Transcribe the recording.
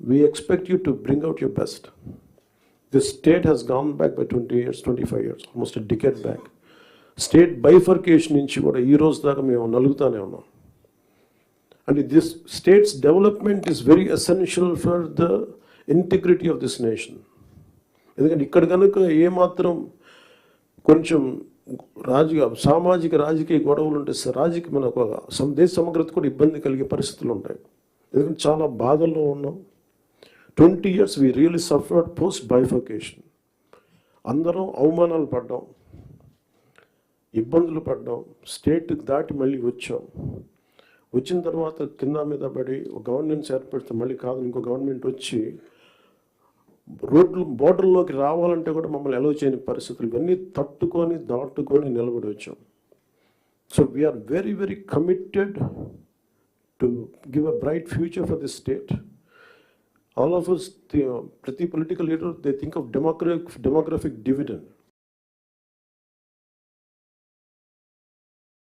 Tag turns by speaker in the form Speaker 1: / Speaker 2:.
Speaker 1: We expect you to bring out your best. This state has gone back by 20 years, 25 years, almost a decade back. State bifurcation నుంచి కూడా ఈ రోజు దాకా మేము నలుగుతానే ఉన్నాం. And this state's development is very essential for the integrity of this nation. ఎందుకంటే ఇక్కడ కనుక ఏమాత్రం కొంచెం సామాజిక రాజకీయ గొడవలు ఉంటే రాజకీయ మనకు దేశ సమగ్రత కూడా ఇబ్బంది కలిగే పరిస్థితులు ఉంటాయి. ఎందుకంటే చాలా బాధల్లో ఉన్నాం. 20 years we really suffered post bifurcation. అందరం అవమానాలు పడ్డాం, ఇబ్బందులు పడ్డాం, స్టేట్ దాటి మళ్ళీ వచ్చాం. వచ్చిన తర్వాత కింద మీద పడి ఒక గవర్నెన్స్ ఏర్పడితే మళ్ళీ కాదు ఇంకో గవర్నమెంట్ వచ్చి బోర్డర్లోకి రావాలంటే కూడా మమ్మల్ని అలౌ చేయని పరిస్థితులు ఇవన్నీ తట్టుకొని దాటుకొని నిలబడి వచ్చాం. So we are very very committed to give a bright future for this state. All of us, ప్రతి political leader they think of demographic dividend.